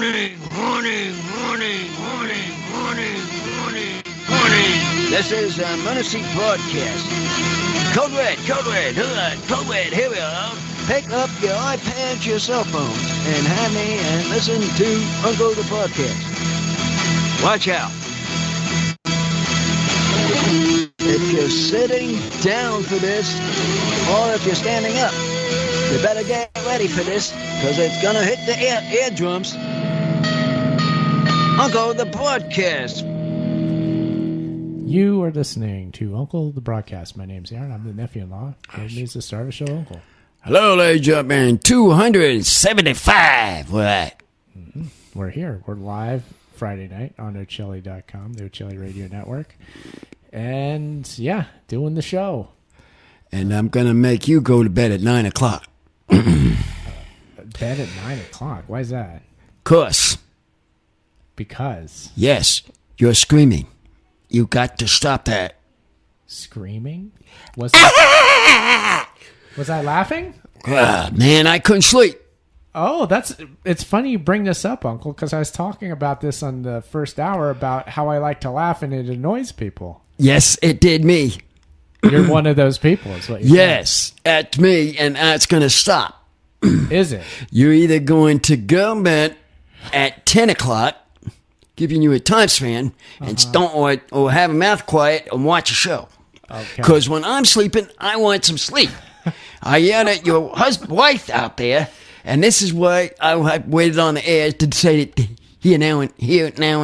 This is a Muncie broadcast. Code Red, here we are. Pick up your iPads, your cell phones, and hand me and listen to Uncle the Podcast. Watch out. If you're sitting down for this, or if you're standing up, you better get ready for this, because it's going to hit the eardrums. Uncle the Broadcast. You are listening to Uncle the Broadcast. My name's Aaron. I'm the nephew-in-law. It means the star of the show, Uncle. Hello, ladies and gentlemen. 275. We're at. We're here. We're live Friday night on Ocelli.com, the Ocelli Radio Network. And, yeah, doing the show. And I'm going to make you go to bed at 9 o'clock. Bed at 9 o'clock? Why is that? Because? Yes, you're screaming. You got to stop that. Screaming? Was I laughing? Man, I couldn't sleep. Oh, it's funny you bring this up, Uncle, because I was talking about this on the first hour about how I like to laugh and it annoys people. Yes, it did me. You're one of those people, is what you're Yes, that's me, and that's going to stop. Is it? You're either going to go to bed at 10 o'clock, giving you a time span, and don't or have a mouth quiet and watch a show. Okay. Because when I'm sleeping, I want some sleep. I yelled at your wife out there, and this is why I waited on the air to say it here, now, and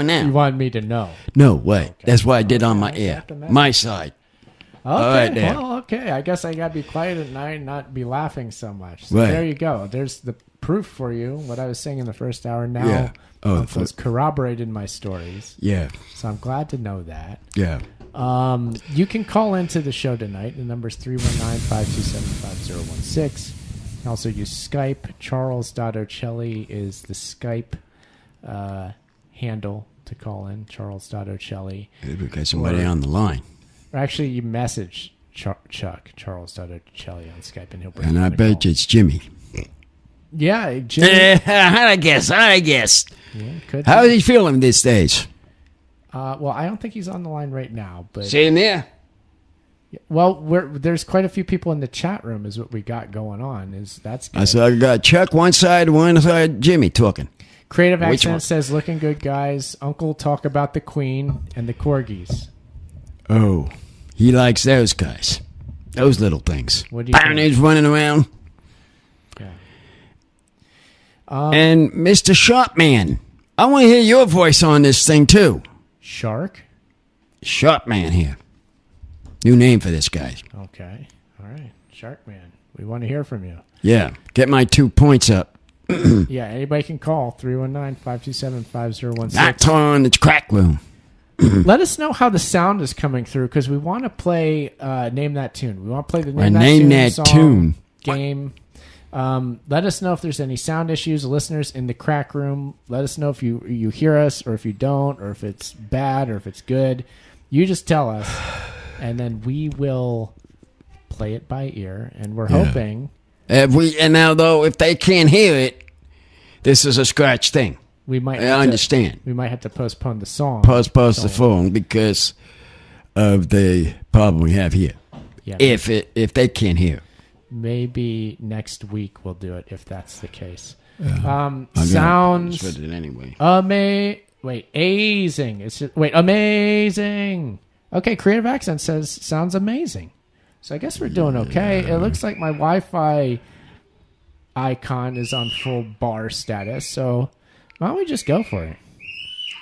now. You wanted me to know. No way. Okay. That's why I did on my air. My side. Okay, right, well, okay. I guess I got to be quiet at night and not be laughing so much. So right. There you go. There's the proof for you, what I was saying in the first hour. Now, yeah. Uncle's corroborated my stories. Yeah. So I'm glad to know that. Yeah. You can call into the show tonight. The number's 319-527-5016. You can also use Skype. Charles.Ocelli is the Skype handle to call in. Charles.Ocelli. We got somebody on the line. Or actually, you message Chuck, Charles.Ocelli on Skype, and he'll bring And you I on the bet call. it's Jimmy. Yeah, Jimmy. I guess. Yeah, could How be. is he feeling these days? Well, I don't think he's on the line right now, but Same there. well, there's quite a few people in the chat room. Is what we got going on. That's good. I got Chuck one side Jimmy talking. Creative Which one? Accent says, "Looking good, guys. Uncle talk about the Queen and the corgis." Oh, he likes those guys. Those little things. What do you think? Barney's running around. Yeah. And Mr. Sharpman, I want to hear your voice on this thing too. Shark. Sharpman here. New name for this guy. Okay. All right. Shark Man. We want to hear from you. Yeah, get my 2 points up. Yeah. Anybody can call 319-527-5016. Not on the crack room. Let us know how the sound is coming through because we want to play Name That Tune. We want to play the Name That Tune song game. Let us know if there's any sound issues. Listeners in the crack room, let us know if you hear us or if you don't or if it's bad or if it's good. You just tell us, and then we will play it by ear. And we're hoping... And now, though, if they can't hear it, this is a scratch thing. We might I understand. We might have to postpone the song. Postpone the phone because of the problem we have here. Yeah, If they can't hear. maybe next week we'll do it if that's the case. Sounds Amazing. Amazing. Okay, Creative Accent says sounds amazing. So I guess we're doing okay. It looks like my Wi-Fi icon is on full bar status. So why don't we just go for it?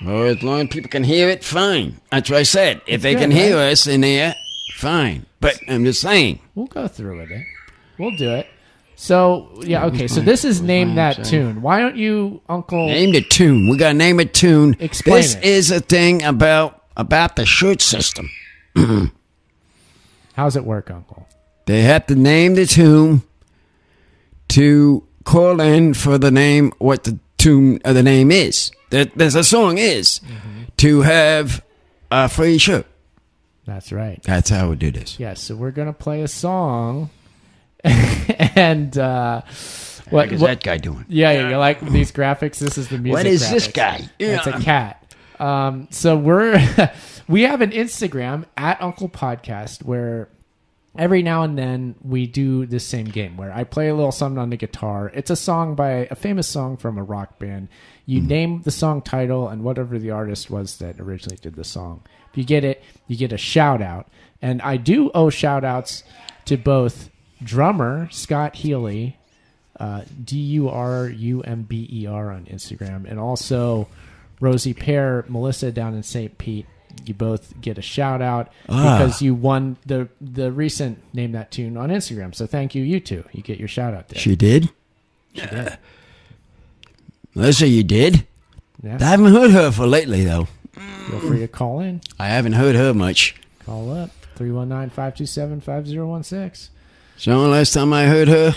Well, as long as people can hear it, fine. That's what I said. If they good, can hear right? us in there, fine. But I'm just saying. We'll go through with it. We'll do it. So, yeah, okay. So this is Name That Tune. Why don't you, Uncle... Name the tune. We got to name a tune. Explain this it. is a thing about the shoot system. How's it work, Uncle? They have to name the tune to call in for the name, what the tune of the name is. There's a song is to have a free shirt. That's right. That's how we do this. Yeah, so we're going to play a song, and What is that guy doing? Yeah, you like these graphics? This is the music. What is graphics. this guy? It's a cat. So we have an Instagram at Uncle Podcast where every now and then we do this same game where I play a little something on the guitar. It's a song by a famous song from a rock band. You name the song title and whatever the artist was that originally did the song. If you get it, you get a shout out. And I do owe shout outs to both drummer Scott Healy, DURUMBER on Instagram, and also Rosie Pear, Melissa down in St. Pete. You both get a shout out because you won the recent Name That Tune on Instagram. So thank you, you two. You get your shout out there. She did? She did. Melissa, you did? Yeah. I haven't heard her for lately, though. Feel free to call in. I haven't heard her much. Call up 319-527-5016. So last time I heard her,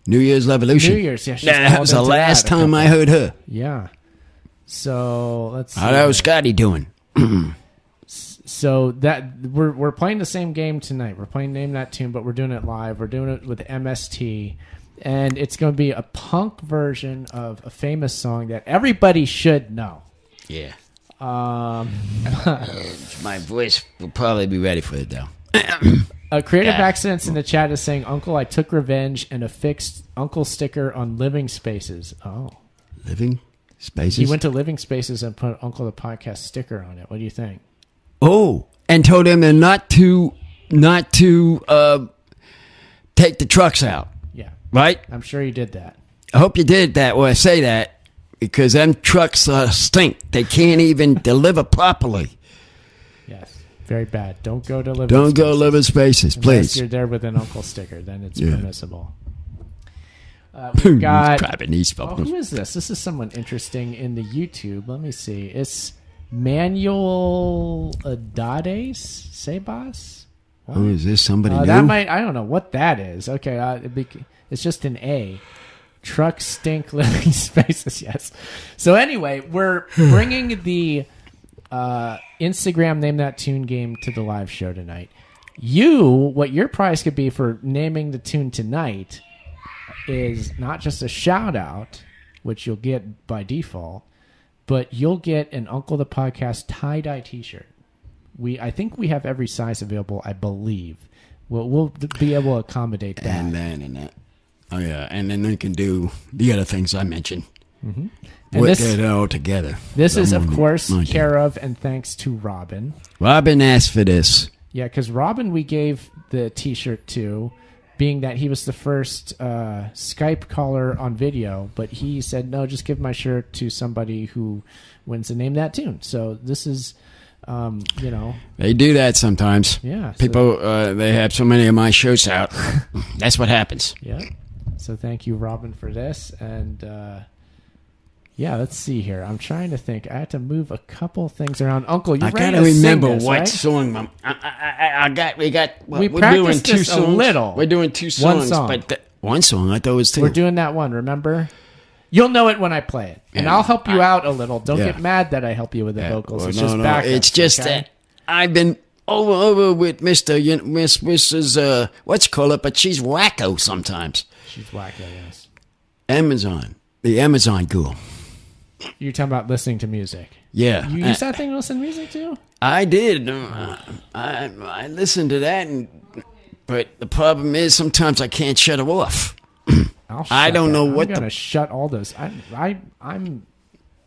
New Year's Revolution. New Year's, yeah. That was the last time I heard her. Yeah. So let's see. How was Scotty doing? So that we're playing the same game tonight. We're playing Name That Tune, but we're doing it live. We're doing it with MST, and it's going to be a punk version of a famous song that everybody should know. Yeah. My voice will probably be ready for it, though. Creative Accidents in the chat is saying, Uncle, I took revenge and affixed Uncle sticker on Living Spaces. Oh. Living Spaces? He went to Living Spaces and put Uncle the Podcast sticker on it. What do you think? Oh, and told him not to take the trucks out. Yeah. Right? I'm sure he did that. I hope you did that when I say that, because them trucks stink. They can't even deliver properly. Yes. Very bad. Don't go to Living Don't Spaces. go Living Spaces, please. Unless you're there with an Uncle sticker, then it's permissible. We've got... who is this? This is someone interesting in the YouTube. Let me see. It's Manuel Adades Sebas. Oh, is this somebody new? That might... I don't know what that is. Okay, it's just an A. Truck stink Living Spaces, yes. So anyway, we're bringing the Instagram Name That Tune game to the live show tonight. What your prize could be for naming the tune tonight is not just a shout out, which you'll get by default, but you'll get an Uncle the Podcast tie-dye t-shirt. I think we have every size available, I believe. We'll be able to accommodate that. And then they can do the other things I mentioned. Mm-hmm. Put it all together. This is, of course, care of and thanks to Robin. Robin asked for this. Yeah, because Robin we gave the t-shirt to, being that he was the first Skype caller on video, but he said, no, just give my shirt to somebody who wins the Name That Tune. So this is, They do that sometimes. Yeah. People, they have so many of my shirts out. That's what happens. Yeah. So thank you, Robin, for this. And, let's see here. I'm trying to think. I had to move a couple things around. Uncle, you ready to sing this, I gotta remember what right? song. We practiced this a little. We're doing two songs. One song. But one song, I thought it was two. We're doing that one, remember? You'll know it when I play it. And I'll help you out a little. Don't get mad that I help you with the vocals. It's just backup. It's just that I've been over with Mrs. What's call it, but she's wacko sometimes. She's wacko, yes. Amazon. The Amazon girl. You're talking about listening to music. Yeah. You use that thing to listen to music too? I did. I listened to that, but the problem is sometimes I can't shut it off. I don't know what. I'm gonna shut all those. I'm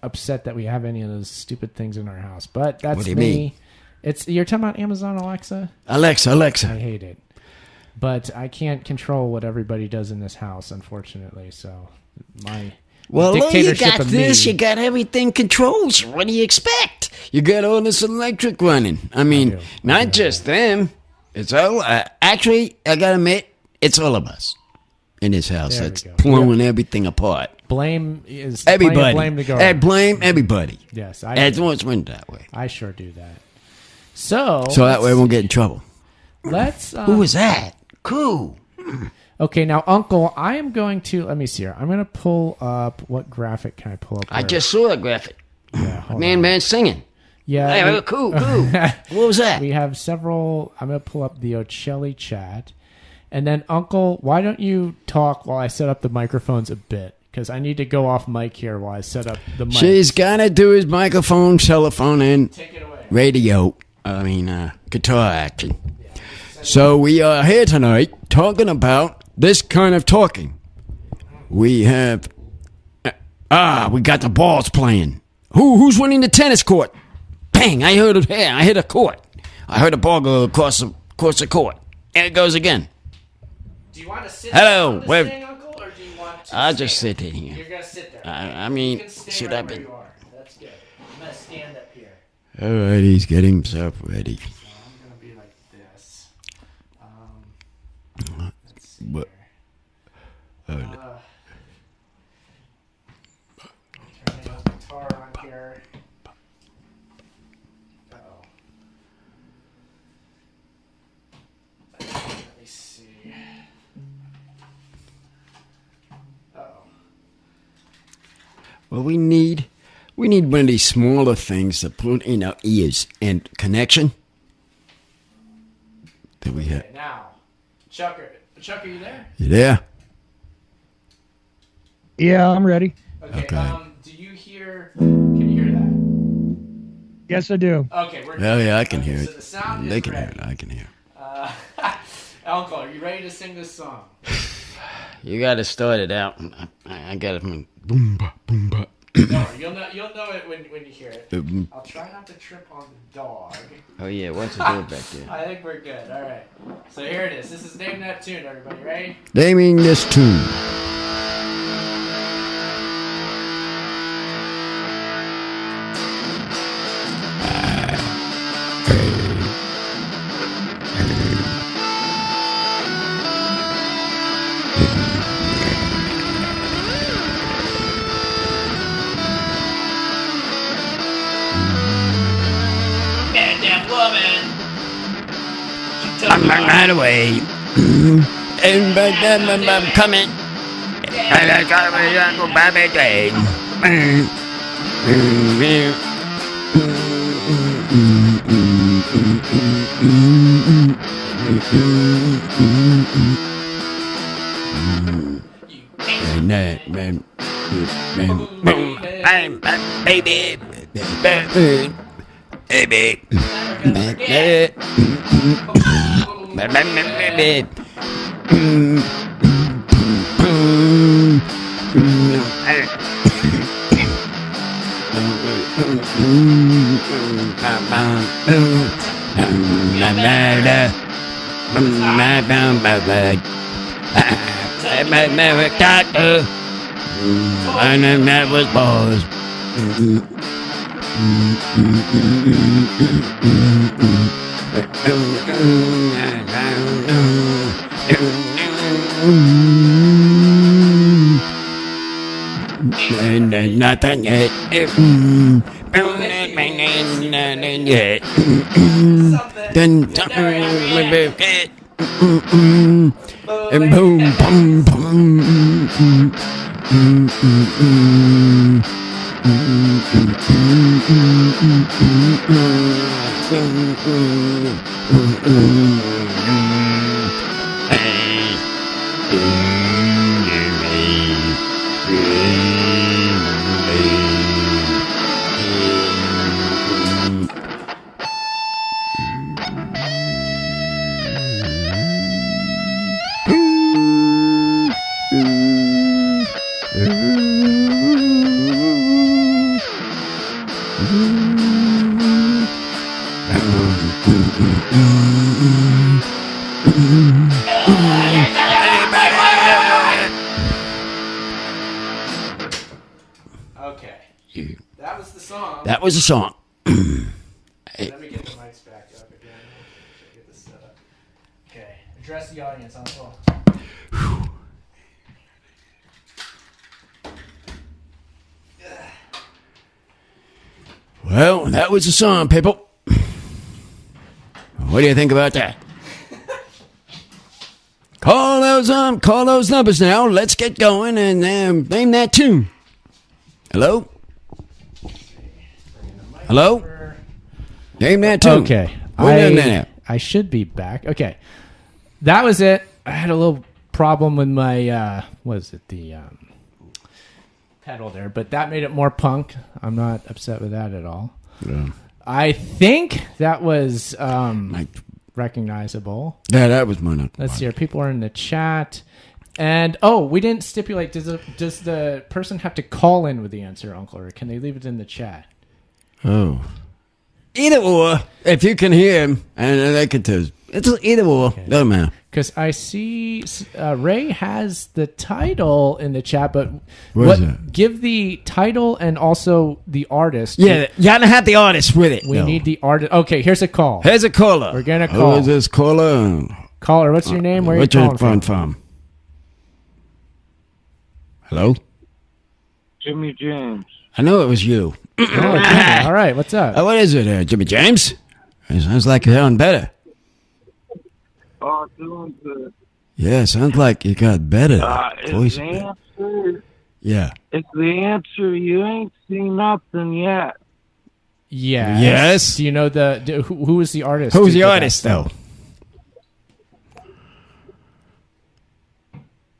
upset that we have any of those stupid things in our house, but that's what do you me. mean? You're talking about Amazon Alexa? Alexa. I hate it, but I can't control what everybody does in this house, unfortunately. So you got this. You got everything controlled. What do you expect? You got all this electric running. I mean, not just them. It's all. Actually, I gotta admit, it's all of us in this house that's blowing everything apart. Blame is everybody. Blame to go. Blame everybody. Yes, it's went that way. I sure do that. So that way we won't get in trouble. Let's. Who was that? Cool. Okay, now, Uncle, I am going to... Let me see here. I'm going to pull up... What graphic can I pull up? I just saw a graphic. Yeah, man singing. Yeah. Hey, cool. What was that? We have several... I'm going to pull up the Ocelli chat. And then, Uncle, why don't you talk while I set up the microphones a bit? Because I need to go off mic here while I set up the mic. She's got to do his microphone, telephone, and Take it away. radio. Guitar action. So we are here tonight talking about this kind of talking. We have... we got the balls playing. Who's winning the tennis court? Bang, I heard it here. I hit a court. I heard a ball go across the court. And it goes again. Do you want to sit Hello, down on this thing, Uncle, or do you want to I'll just sit in here. You're going to sit there. You can stay should right I where be... you are. That's good. I'm going to stand up here. All right, he's getting himself ready. So I'm going to be like this. Let's see What? here. Turning the guitar on here. Uh-oh. Let me see. Uh-oh. Well, we need one of these smaller things to put in our ears and connection that we have. Okay, now, Chuck, are you there? You there? Yeah, I'm ready. Okay. Do you hear? Can you hear that? Yes, I do. Okay, we're. Oh yeah, I can hear So it. the sound They is can hear ready. it. I can hear. Uncle, are you ready to sing this song? You got to start it out. I got it. Boom ba boom ba. No, you'll know it when you hear it. Mm. I'll try not to trip on the dog. Oh yeah, what's it do back there? I think we're good. All right. So here it is. This is Name That Tune, everybody. Ready? Naming this tune. Goddamn woman. I'm right away. And I'm coming. And I got my Uncle Bobby Dane. And that was balls. And nothing yet. Nothing yet. Then and boom, boom, boom. Okay. That was the song. That was a song. Let me get the mics back up again. Get this set up. Okay. Address the audience, Uncle. Well, that was a song, people. What do you think about that? Call those numbers now. Let's get going and name that tune. Hello? Hello? Name that tune. Okay. We're doing that now. I should be back. Okay. That was it. I had a little problem with my the pedal there, but that made it more punk. I'm not upset with that at all. Yeah. I think that was recognizable. Yeah, that was mine. Let's see here. People are in the chat. And, we didn't stipulate. Does the person have to call in with the answer, Uncle, or can they leave it in the chat? Oh. Either or. If you can hear him, and they can too. It's either or. Okay. Doesn't matter. Because I see Ray has the title in the chat, but give the title and also the artist. Yeah, you gotta have the artist with it. We need the artist. Okay, here's a call. Here's a caller. We're gonna call. Who is this caller? Caller, what's your name? Where are you calling from? Hello? Jimmy James. I know it was you. Jimmy. All right, what's up? What is it, Jimmy James? It sounds like you're sounding better. Oh, doing good. Yeah, sounds like you got better. Is the answer? Yeah. It's the answer. You ain't seen nothing yet. Yeah. Yes. Do you know who is the artist? Who's the artist, though?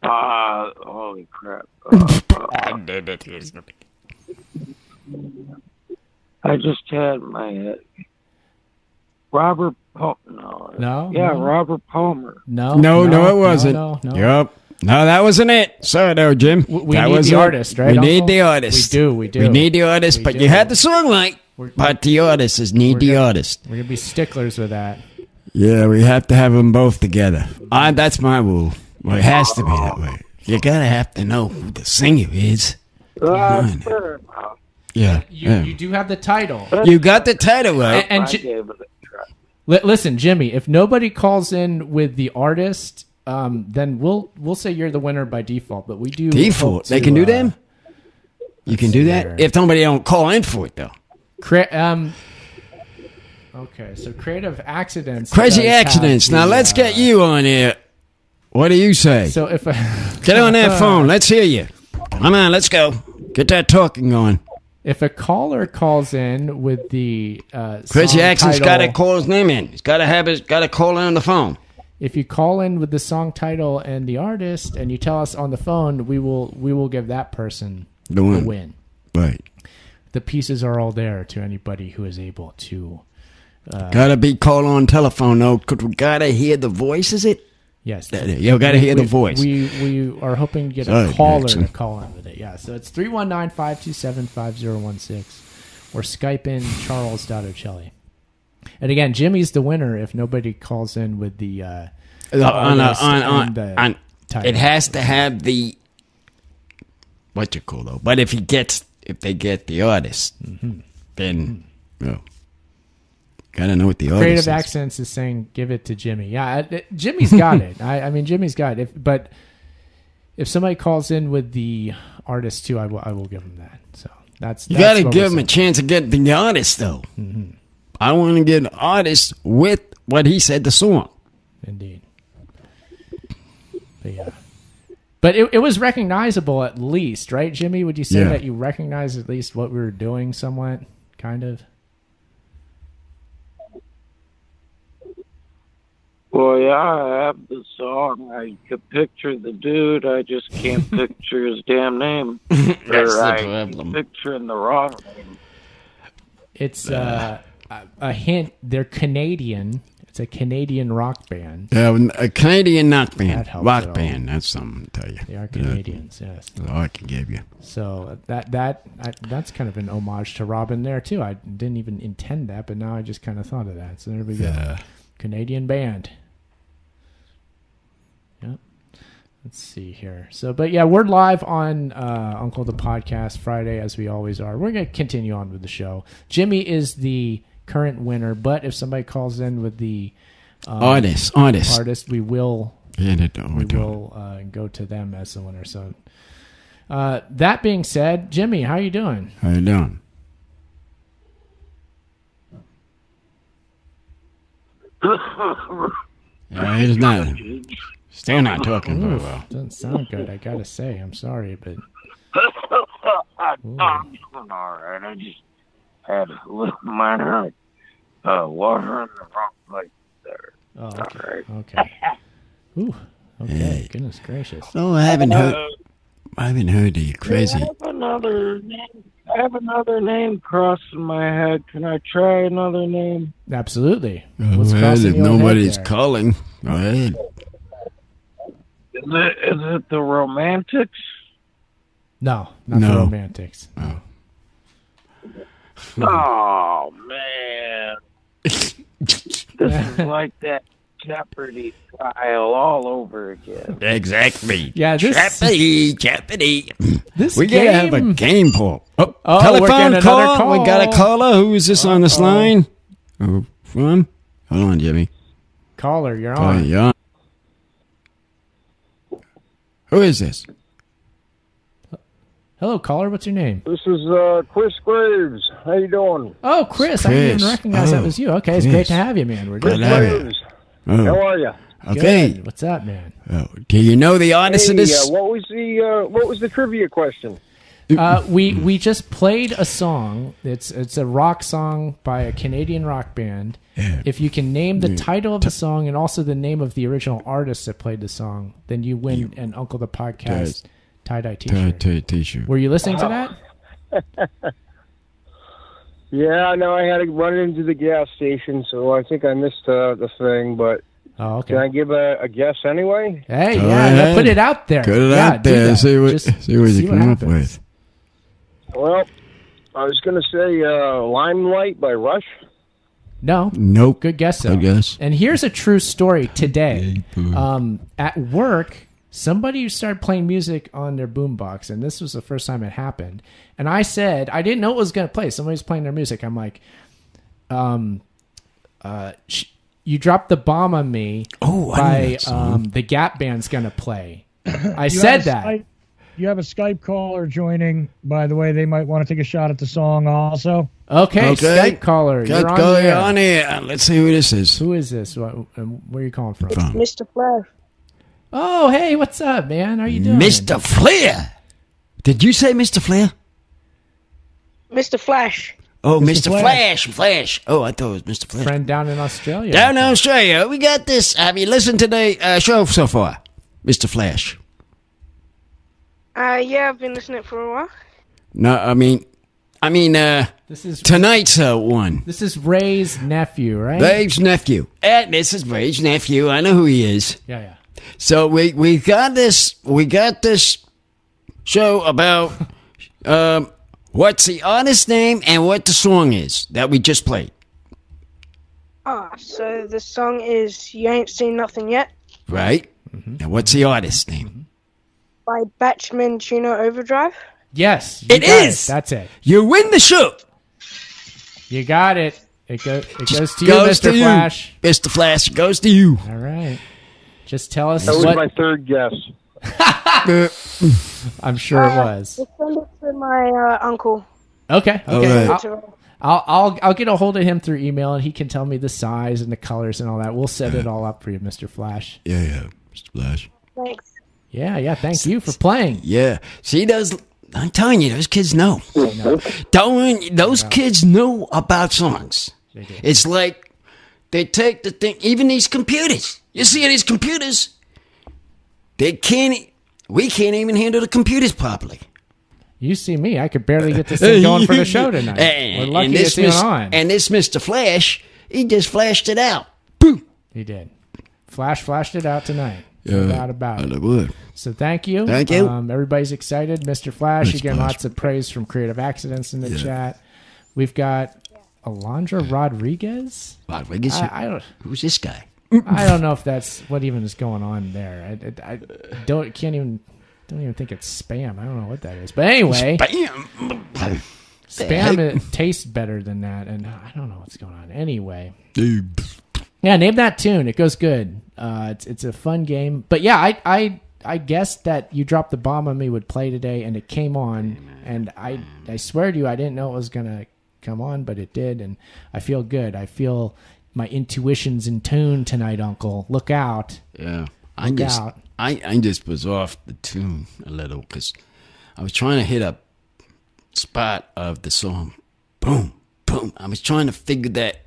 Holy crap. I just had my head. Robert Palmer. No? Robert Palmer. No, it wasn't. No. Yep. No, that wasn't it. Sorry, though, Jim. We need the artist, right? We need the artist. We do. We need the artist, but you had the song right. But the artist need the artist. We're going to be sticklers with that. Yeah, we have to have them both together. That's my rule. Well, it has to be that way. You gotta have to know who the singer is. Fair enough. Yeah. You do have the title. You got the title right. And listen, Jimmy, if nobody calls in with the artist, then we'll say you're the winner by default. But we do default. They can do that. You can do that if somebody don't call in for it though. Okay, so creative accidents. Crazy accidents. Now let's get you on here. What do you say? So if get on that phone, let's hear you. Come on, let's go. Get that talking going. If a caller calls in with the Crazy accident's got to title, call his name in. He's got to call in on the phone. If you call in with the song title and the artist, and you tell us on the phone, we will give that person the win. Right. The pieces are all there to anybody who is able to. Gotta be called on telephone though. Cause we gotta hear the voice. Is it? Yes. You gotta hear the voice. We are hoping to get a caller to call in with it. Yeah. So it's 319-527-5016 or Skype in Charles.Ocelli. And again, Jimmy's the winner if nobody calls in with the title. It has to have the what you call though. But if they get the artist, then gotta know what the artist Creative is. Accents is saying give it to Jimmy. Yeah, Jimmy's got it. I mean, Jimmy's got it. But if somebody calls in with the artist too, I will give him that. So that's you gotta give him a chance to get the artist though. Mm-hmm. I want to get an artist with what he said the song. Indeed. But yeah. But it was recognizable at least, right, Jimmy? Would you say that you recognize at least what we were doing somewhat, kind of? Well, yeah, I have the song. I could picture the dude. I just can't picture his damn name. That's the problem. Picturing the wrong name. It's a hint. They're Canadian. It's a Canadian rock band. A Canadian rock band. Rock band. That's something to tell you. They are Canadians, yes. That's all I can give you. So that's kind of an homage to Robin there, too. I didn't even intend that, but now I just kind of thought of that. So there we go. Canadian band. Yep. Let's see here. So, but yeah, we're live on Uncle the Podcast Friday, as we always are. We're going to continue on with the show. Jimmy is the current winner, but if somebody calls in with the artist, we will go to them as the winner. So, that being said, Jimmy, how you doing? How you doing? He's not. Still not talking very well. Doesn't sound good, I gotta say. I'm sorry, but. I'm all right. I just had a little minor water in the wrong place there. Oh, okay. Okay. Ooh. Okay, Yeah. goodness gracious. Oh, I haven't heard the crazy. I have another name crossing my head. Can I try another name? Absolutely. Go What's ahead, crossing if your head nobody's there? calling, go ahead. Is it the Romantics? No, not No. the Romantics. Oh. Oh man, this is like that Jeopardy style all over again. Exactly. Yeah, this Jeopardy. this We game. gotta have a game, Paul. Oh, Oh, we're telephone getting another call. call. We got a caller. Who is this on this line? Oh, from? Hold on, Jimmy. Caller, you're Oh, on. yeah. Who is this? Hello, caller. What's your name? This is Chris Graves. How you doing? Oh, Chris. I didn't even Chris. recognize that Oh, was you. Okay, it's Chris. great to have you, man. We're Glad good. to have you. Graves. How Oh, are you? okay. Good. What's up, man? Oh, do you know the artist of this? what was the trivia question? We just played a song. It's a rock song by a Canadian rock band. Yeah. If you can name the title of the song and also the name of the original artist that played the song, then you win an Uncle the Podcast tie-dye t-shirt. T-shirt. Were you listening to that? Yeah, no, I had to run into the gas station, so I think I missed the thing. But Oh, okay. can I give a guess anyway? Hey, Go yeah, ahead. put it out there. Put it Yeah, out do there. that. See what Just you come up happens. with. Well, I was going to say "Limelight" by Rush. No. Nope. Good guess, though. Good guess. And here's a true story today. At work, somebody started playing music on their boombox, and this was the first time it happened. And I said, I didn't know it was going to play. Somebody's playing their music. I'm like, you dropped the bomb on me Oh, I know by that song. the Gap Band's going to play. I You said have a that. Skype- you have a Skype caller joining. By the way, they might want to take a shot at the song also. Okay, Okay. Skype caller. You're on Go the air. on here. Let's see who this is. Who is this? Where are you calling from? From Mr. Flash. Oh, hey, what's up, man? How you doing? Mr. Flair. Did you say Mr. Flair? Mr. Flash. Oh, Mr. Flash. Flash. Oh, I thought it was Mr. Flash. Friend down in Australia. Down in Australia, we got this. Have you listened to the show so far, Mr. Flash? Yeah, I've been listening for a while. No, I mean, This is tonight's one. This is Ray's nephew, right? Dave's nephew. This is Dave's nephew. I know who he is. Yeah. So we got this show about what's the artist's name and what the song is that we just played. So the song is You Ain't Seen Nothin Yet Right? And what's the artist's name? by Batchman Tuner Overdrive. Yes, It got is! That's it. You win the show. You got it. It goes to you, Goes Mr. to you. Flash. Mr. Flash goes to you. All right. Just tell us That was what my third guess. I'm sure it was. Just send it to my uncle. Okay. All right. I'll get a hold of him through email, and he can tell me the size and the colors and all that. We'll set it all up for you, Mr. Flash. Yeah, Mr. Flash. Thanks. Yeah. Thank you for playing. Yeah. See, I'm telling you, those kids know. Those kids know about songs. They do. It's like they take the thing, even these computers. You see these computers? We can't even handle the computers properly. You see me. I could barely get this thing going for the show tonight. We're lucky it's even on. And this Mr. Flash, he just flashed it out. Boom. He did. Flashed it out tonight. No doubt about it. I would. So thank you. Thank you. Everybody's excited. Mr. Flash, Mr. you're getting Flash. lots of praise from Creative Accidents in the chat. We've got Alondra Rodriguez. Rodriguez? I don't. Who's this guy? I don't know if that's what even is going on there. I don't even think it's spam. I don't know what that is. But anyway, Bam. spam it tastes better than that, and I don't know what's going on. Anyway, yeah, name that tune. It goes good. It's a fun game. But yeah, I guessed that You Dropped the Bomb on Me would play today, and it came on. And I swear to you, I didn't know it was gonna come on, but it did, and I feel good. I feel my intuition's in tune tonight, Uncle. Look out. Yeah. I just was off the tune a little because I was trying to hit a spot of the song. Boom, boom. I was trying to figure that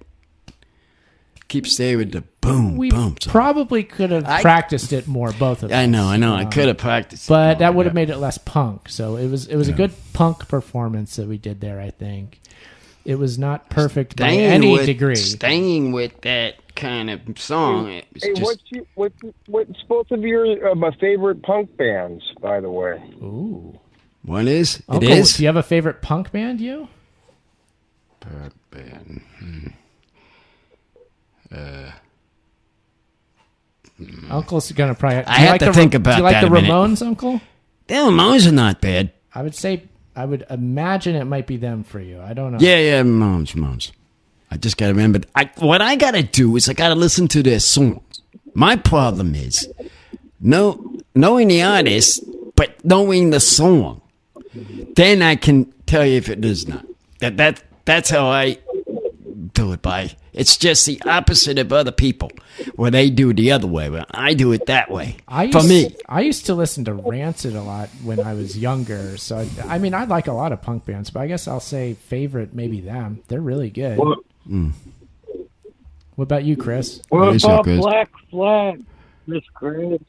keep staying with the boom, We boom. probably could have practiced it more, both of us. I know. I could have practiced, but that would have made it less punk. So it was a good punk performance that we did there. I think it was not perfect by any degree. Staying with that kind of song. It was what's both of your my favorite punk bands, by the way? Ooh. What is? Uncle, it is? Do you have a favorite punk band, you? Punk band. Uncle's going to probably... I have to think about that. Do you like the a minute. Ramones, Uncle? The Ramones are not bad. I would imagine it might be them for you. I don't know. Yeah, Ramones. I just got to remember. What I got to do is I got to listen to their songs. My problem is knowing the artist, but knowing the song. Then I can tell you if it is not. That's how I do it by. It's just the opposite of other people, where they do it the other way. But I do it that way. I used to listen to Rancid a lot when I was younger. So I like a lot of punk bands, but I guess I'll say favorite maybe them. They're really good. What about you, Chris? What about Black Flag, Miss Chris?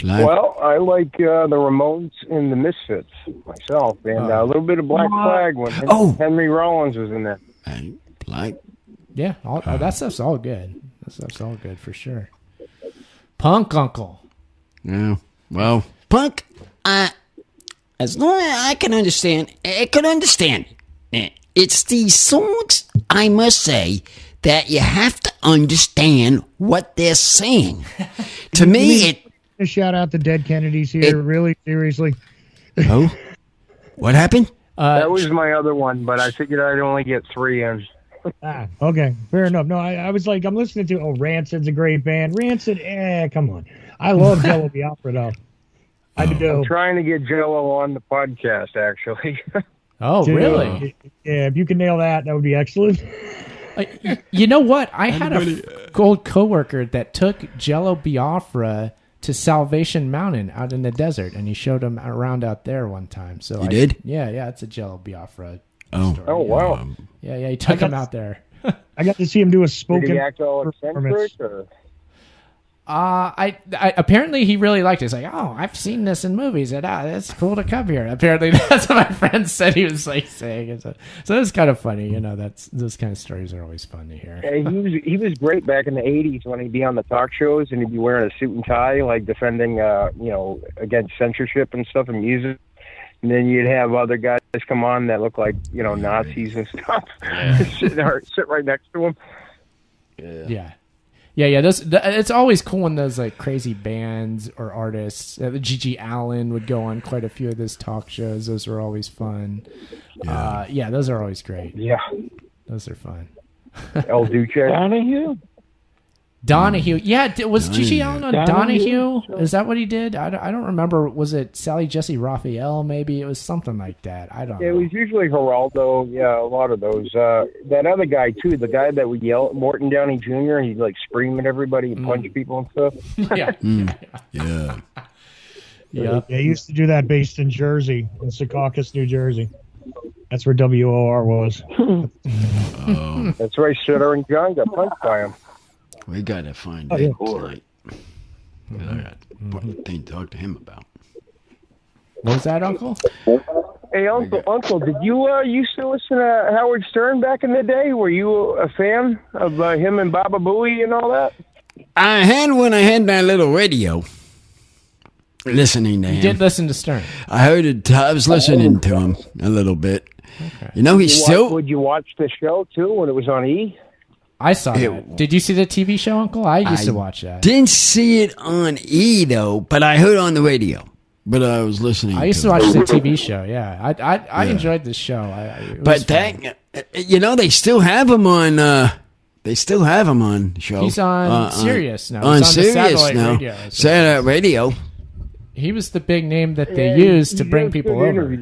Well, I like the Ramones and the Misfits myself, and a little bit of Black Flag when Henry Rollins was in there. Yeah, that stuff's all good. That stuff's all good for sure. Punk, Uncle. Yeah, well, punk. As long as I can understand, it's these songs, I must say, that you have to understand what they're saying. To me, a shout out to Dead Kennedys here. Really, seriously. Oh, what happened? That was my other one, but I figured I'd only get 3 in. Okay, fair enough. No, I was like, I'm listening to Rancid's a great band. Rancid, come on. I love Jello Biafra though. I do. I'm trying to get Jello on the podcast, actually. Oh, really? Yeah, if you can nail that, that would be excellent. You know what? I had a old coworker that took Jello Biafra to Salvation Mountain out in the desert, and he showed him around out there one time. So he did? Yeah, it's a Jello Biafra story. Oh, wow. Yeah, he took him out there. I got to see him do a spoken. Did he act all eccentric, or? I apparently he really liked it. He's like, oh, I've seen this in movies, and it's cool to come here. Apparently, that's what my friend said he was like saying. So it's kind of funny, those kind of stories are always fun to hear. Yeah, he was great back in the '80s when he'd be on the talk shows and he'd be wearing a suit and tie, like defending, against censorship and stuff in music. And then you'd have other guys come on that look like, Nazis and stuff, sit right next to him. Yeah. It's always cool when those like crazy bands or artists. Gigi Allen would go on quite a few of those talk shows. Those were always fun. Yeah, those are always great. Yeah, those are fun. El Duce, Donahue. Yeah, was Gigi Allen on Donahue? Is that what he did? I don't remember. Was it Sally Jesse Raphael? Maybe it was something like that. I don't know. It was usually Geraldo. Yeah, a lot of those. That other guy too, the guy that would yell at Morton Downey Jr. and he'd like scream at everybody and punch people and stuff. Yeah. Yeah, they used to do that based in Jersey, in Secaucus, New Jersey. That's where WOR was. That's right. Stuttering John got punched by him. We gotta find him tonight. I got one thing to talk to him about. What was that, Uncle? Hey, Uncle, did you used to listen to Howard Stern back in the day? Were you a fan of him and Baba Booey and all that? I had when I had that little radio. Listening to him. You did listen to Stern. I heard it. I was listening to him a little bit. Okay. Would you watch the show too when it was on E? I saw that. Did you see the TV show, Uncle? I used to watch that. Didn't see it on E though, but I heard it on the radio. But I was listening. I used to watch the TV show. Yeah, I enjoyed the show. But they still have him on. They still have him on the show. He's on Sirius now. On Sirius now. Radio. Satellite radio. He was the big name that they used to bring people over.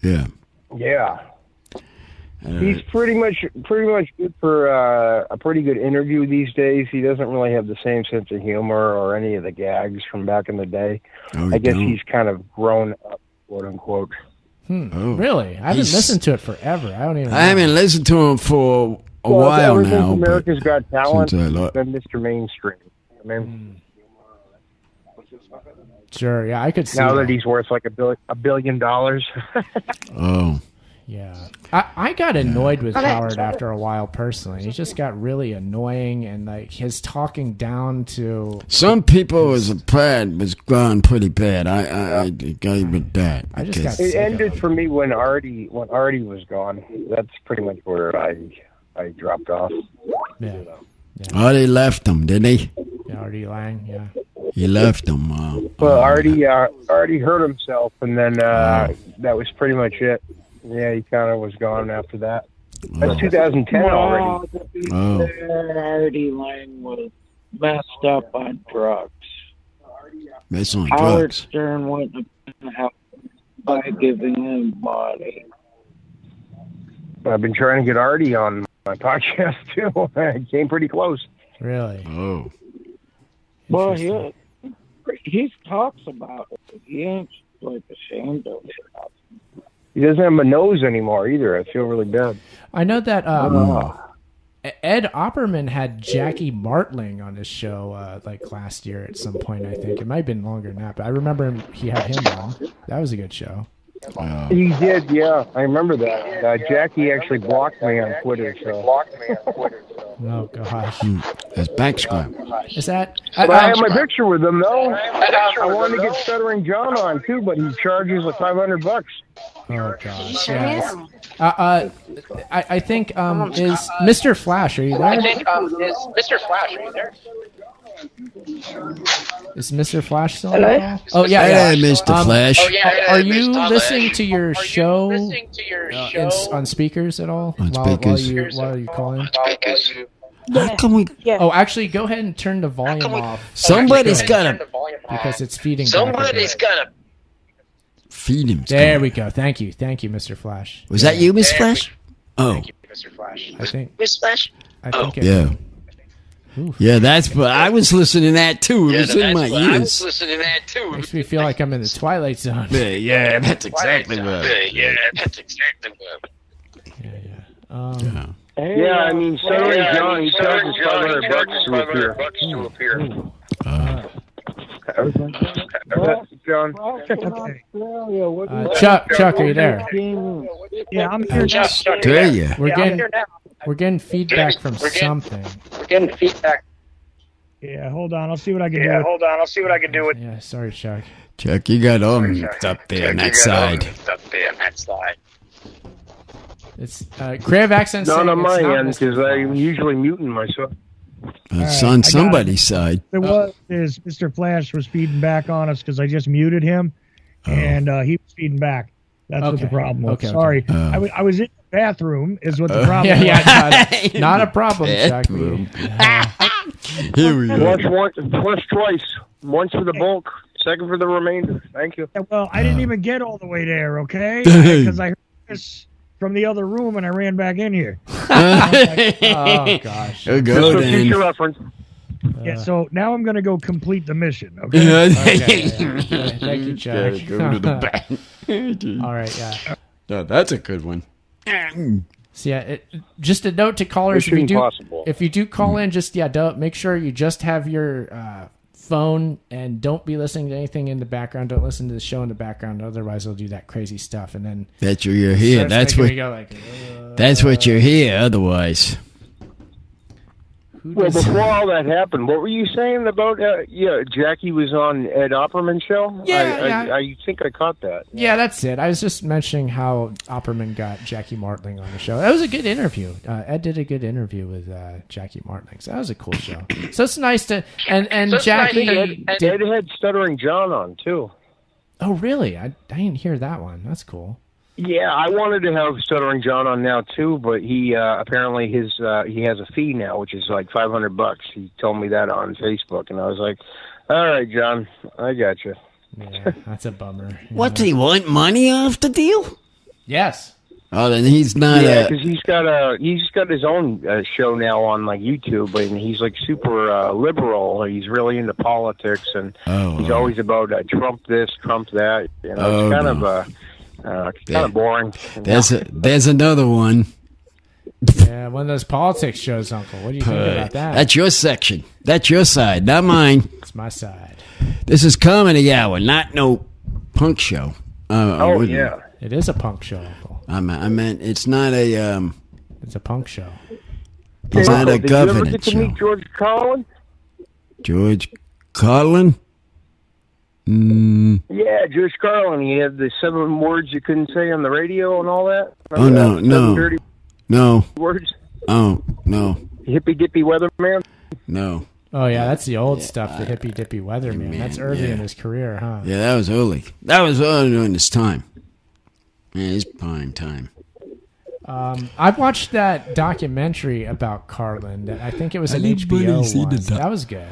Yeah. Yeah. He's pretty much good for a pretty good interview these days. He doesn't really have the same sense of humor or any of the gags from back in the day. I guess he's kind of grown up, quote unquote. Really? I haven't listened to it forever. I haven't listened to him for while ever now. Since America's Got Talent, since I been Mr. Mainstream. I mean, Sure, yeah, I could see now that he's worth like $1 billion. Oh. Yeah. I got annoyed with Howard after a while personally. He just got really annoying and like his talking down to Some people was gone pretty bad. I gave it that. I just got It sick of ended him. for me when Artie was gone. That's pretty much where I dropped off. Yeah. Oh, they left him, didn't he? Yeah, Artie Lang, yeah. He left him. Well, Artie hurt himself, and then that was pretty much it. Yeah, he kind of was gone after that. That's 2010 already. Oh. Artie Lang was messed up on drugs. That's on Howard drugs. Stern wouldn't have helped by giving him money. I've been trying to get Artie on my podcast too. I came pretty close. Really? Oh. Well, he talks about it. He ain't like ashamed of it. He doesn't have a nose anymore either. I feel really bad. I know that Ed Opperman had Jackie Martling on his show like last year at some point, I think. It might have been longer than that, but I remember he had him on. That was a good show. He did, yeah. I remember that. Jackie actually blocked me on Twitter. So. Oh, gosh. That's backscrap. Is that... But I have my picture with him, though. I wanted to get Stuttering John on, too, but he charges like $500. Oh, gosh. Yeah. I think, is Mr. Flash, are you there? Is Mr. Flash still on the call? Oh, yeah. Hey, Mr. Flash. Are you listening to your show on speakers at all? On speakers? While you call in? How come we... Yeah. Oh, actually, go ahead and turn the volume off. Somebody's got to Because it's feeding back. feed him. There we go. Thank you, Mr. Flash. Was that you, Miss Flash? Oh. I think. I think. Yeah. Oof. Yeah, that's what I was listening to that too. It was in my ears. Makes me feel like I'm in the Twilight Zone. Yeah, that's exactly what. Yeah. Yeah, I mean, Stuttering John, he charges $500 to appear. John. Chuck, are you there? Yeah, I'm here. There you. We're getting feedback from something. Yeah, hold on. I'll see what I can do. Yeah, sorry, Chuck. Chuck, you got up there on that side. It's Crave accent. Not on my end, because I'm usually muting myself. It's All on right, somebody's side. It was Mr. Flash was feeding back on us because I just muted him, and he was feeding back. That's what the problem was. Okay. Sorry, I was in the bathroom. Is what the problem was. Yeah, not a problem, Chuck. Here we go. Flush twice. Once for the bulk, second for the remainder. Thank you. Well, I didn't even get all the way there, okay? Because I heard this from the other room and I ran back in here. Oh gosh. Go Just for then. future reference. Yeah, so now I'm going to go complete the mission, okay? Thank you, Chuck. Go to the back. All right, yeah. No, that's a good one. So yeah, just a note to callers: if you do call in, just don't make sure you just have your phone and don't be listening to anything in the background. Don't listen to the show in the background, otherwise they'll do that crazy stuff. And then That's what you're here. That's what. That's what you're here. Otherwise. Well, before all that happened, what were you saying about? Jackie was on Ed Opperman's show. Yeah, I think I caught that. Yeah, that's it. I was just mentioning how Opperman got Jackie Martling on the show. That was a good interview. Ed did a good interview with Jackie Martling, so that was a cool show. So it's nice to and Jackie Ed had Stuttering John on too. Oh, really? I didn't hear that one. That's cool. Yeah, I wanted to have Stuttering John on now too, but he apparently he has a fee now, which is like $500. He told me that on Facebook, and I was like, "All right, John, I got you." Yeah, that's a bummer. What, do he want money off the deal? Yes. Oh, then he's not. Yeah, because he's got his own show now on like YouTube, and he's like super liberal. He's really into politics, and he's always about Trump this, Trump that. You know, it's kind of boring. There's another one. Yeah, one of those politics shows, Uncle. What do you think about that? That's your section. That's your side, not mine. It's my side. This is Comedy Hour, not no punk show. Yeah. It is a punk show, Uncle. I meant it's not a It's a punk show. it's not a Did you ever get governance to show. meet George Carlin? George Carlin? Yeah, George Carlin. He had the 7 words you couldn't say on the radio and all that. Oh, Remember that? 7 no. dirty No. words. Oh, no. Hippy dippy weatherman. No. Oh, yeah, that's the old stuff, the hippy dippy weatherman. That's early in his career, huh? Yeah, that was early. That was early during this time. Yeah, it's prime time. I watched that documentary about Carlin. That I think it was an Anybody HBO see one. the That was good.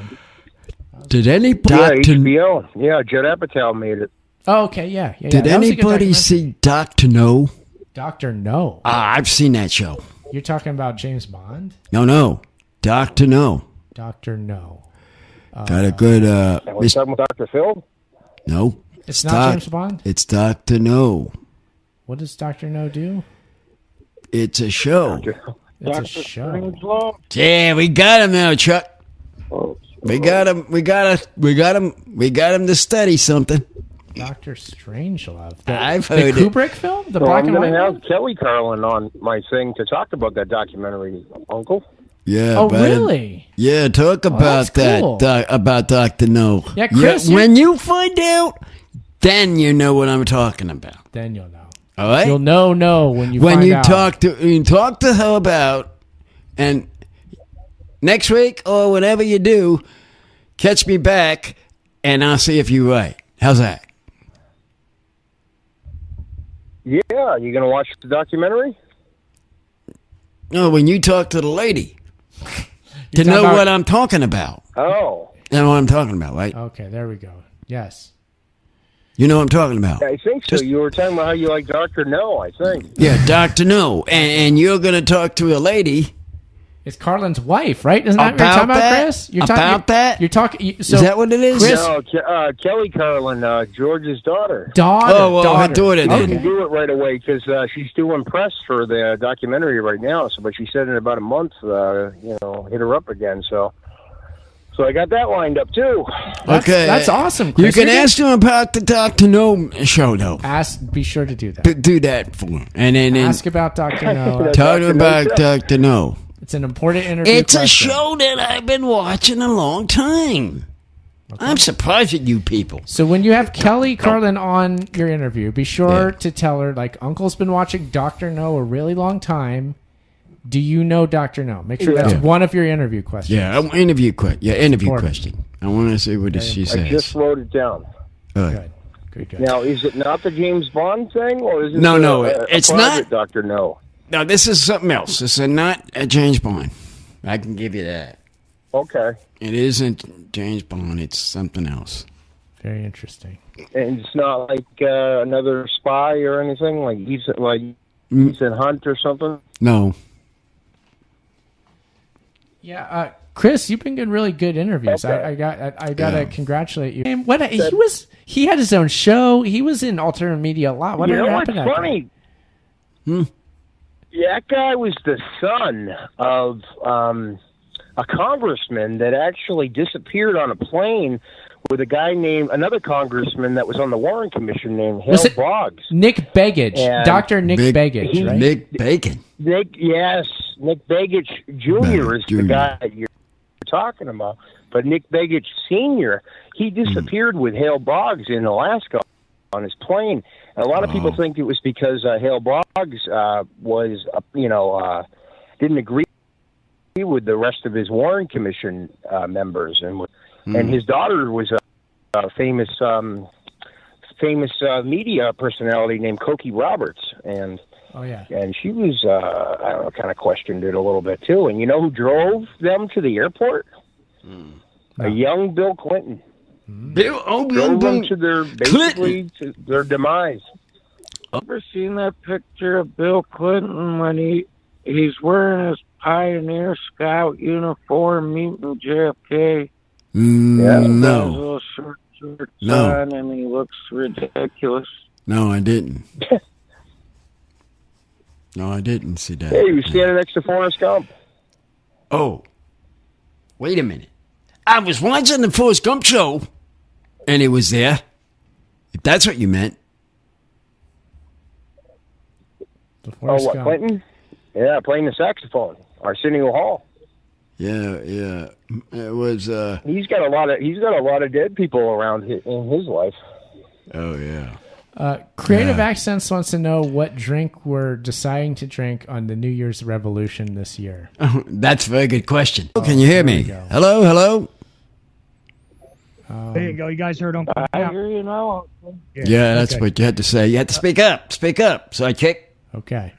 Did anybody Yeah, HBO. Yeah, Judd Apatow made it. Oh, okay, yeah. Did That was a good anybody documentary. see Dr. No? Dr. No? I've seen that show. You're talking about James Bond? No. Dr. No. Dr. No. Got a good And we're talking about Dr. Phil. No. It's not James Bond? It's Dr. No. What does Dr. No do? It's a show. It's a show. Strangelove? Yeah, we got him now, Chuck. Oh, We got him to study something. Dr. Strangelove. I've The heard it. Kubrick film? The So black I'm and going white to have one? Kelly Carlin on my thing to talk about that documentary, Uncle. Yeah. Oh, but- really? Yeah, talk about that's cool. that. About Dr. No. Yeah, Chris, when you find out, then you know what I'm talking about. Then you'll know. All right. You'll know when you when find you out. talk to her about, and next week or whenever you do, catch me back, and I'll see if you're right. How's that? Yeah, you going to watch the documentary? No, when you talk to the lady to talking know about- what I'm talking about. Oh, You know what I'm talking about, right? Okay, there we go. Yes. You know what I'm talking about. I think so. You were talking about how you like Dr. No, I think. Yeah, Dr. No. And you're going to talk to a lady. It's Carlin's wife, right? Isn't that what you're talking about, that? Chris? You're About that? You're talking. So Is that what it is? Chris- No, Kelly Carlin, George's daughter. daughter. Oh, well, her daughter I did. can do it right away because she's doing press for the documentary right now. So, but she said in about a month, hit her up again. So I got that lined up too. Okay. That's awesome, You Chris. can You're ask him about the Dr. No show, though. Be sure to do that. Do that for him. And then Ask about Dr. No. talk Dr. No about show. Dr. No. It's an important interview. It's a question. show that I've been watching a long time. I'm surprised at you people. So when you have Kelly Carlin on your interview, be sure to tell her, like, Uncle's been watching Dr. No a really long time. Do you know Dr. No? Make sure that's one of your interview questions. Yeah, interview important. question. I want to see what she I says. just wrote it down. All right. Good. Now, is it not the James Bond thing, or is it No, a it's private not. Dr. No? Now, this is something else. This is not a James Bond. I can give you that. Okay, It isn't James Bond. It's something else. Very interesting. and it's not like another spy or anything like Ethan Hunt or something. No. Yeah, Chris, you've been getting really good interviews. Okay. I gotta congratulate you. And he had his own show. He was in alternative media a lot. What You know what's happened? to that guy? funny? Yeah, that guy was the son of a congressman that actually disappeared on a plane with another congressman that was on the Warren Commission named Hale Was it Boggs. Nick Begich, And Dr. Nick Begich, right? Nick Bacon. Nick Begich Jr. is the Jr. guy that you're talking about. But Nick Begich Sr., he disappeared with Hale Boggs in Alaska on his plane. And a lot of people think it was because Hale Boggs didn't agree with the rest of his Warren Commission members, and his daughter was a famous media personality named Cokie Roberts, and Oh yeah. and she was I don't know, kind of questioned it a little bit too. And you know who drove them to the airport? A young Bill Clinton. Bill Drove them to their their demise. Ever seen that picture of Bill Clinton when he's wearing his Pioneer Scout uniform meeting JFK? Yeah. His No. little shorts No. on, and he looks ridiculous. No, I didn't. No, I didn't see that. Hey, he was standing next to Forrest Gump. Oh, wait a minute. I was watching the Forrest Gump show, and it was there. If that's what you meant. Oh, what, Clinton? Yeah, playing the saxophone. Arsenio Hall. Yeah. It was. He's got a lot of dead people around in his life. Oh yeah. Creative Accents wants to know what drink we're deciding to drink on the New Year's Revolution this year. Oh, that's a very good question. Can you hear me? Hello. There you go. You guys heard Uncle. I hear you now. Yeah, that's what you had to say. You had to speak up. Speak up, sidekick. Okay.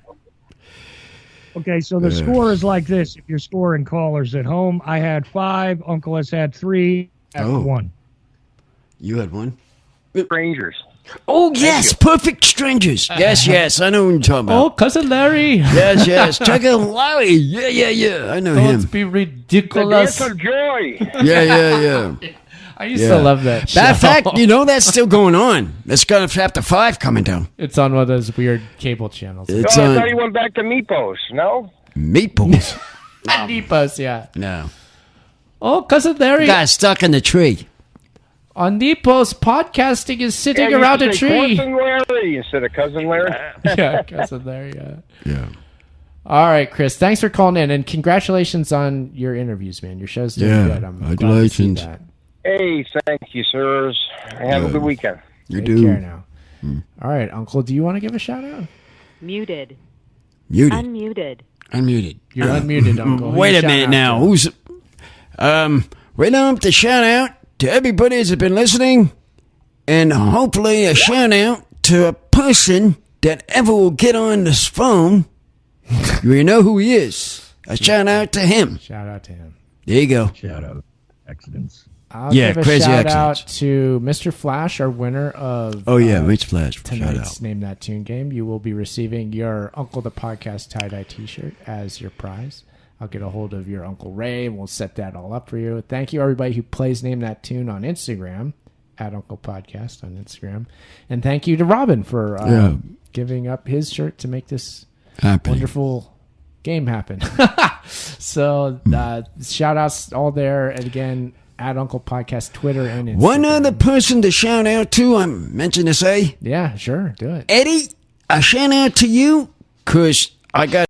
Okay, so the score is like this. If you're scoring callers at home, I had 5. Uncle has had 3. I had 1. You had 1? Strangers. Oh, yes. Perfect strangers. Yes. I know what you're talking about. Oh, Cousin Larry. Yes. Cousin Larry. Yeah. I know him. Don't be The ridiculous. Dance of Joy. Yeah. I used to love that show. Matter of fact, that's still going on. That's got Chapter 5 coming down. It's on one of those weird cable channels. I thought he went back to Meepos, no? Meatballs? Nepos, yeah. No. Oh, Cousin Larry. Got stuck in the tree. On Nepos, podcasting is sitting around a tree. Cousin Larry instead of Cousin Larry. Yeah, Cousin Larry, Yeah. All right, Chris. Thanks for calling in, and congratulations on your interviews, man. Your show's doing good. I'm glad to see that. Hey, thank you, sirs. Have a good weekend. You Take do. care now. All right, Uncle, do you want to give a shout out? Muted. Unmuted. You're unmuted, Uncle. Wait a minute now. Who's right up the shout out to everybody that's been listening, and hopefully a shout out to a person that ever will get on this phone. You know who he is. A shout out to him. Shout out to him. There you go. Shout out. Accidents. I'll give a shout out to Mr. Flash, our winner of Mr. Flash. tonight's Name That Tune game. You will be receiving your Uncle the Podcast tie-dye t-shirt as your prize. I'll get a hold of your Uncle Ray, and we'll set that all up for you. Thank you, everybody who plays Name That Tune on Instagram, at Uncle Podcast on Instagram. And thank you to Robin for giving up his shirt to make this wonderful game happen. So shout outs all there. And again, at Uncle Podcast, Twitter and Instagram. One other person to shout out to, I mentioned to say. Yeah, sure. Do it. Eddie, a shout out to you, because I got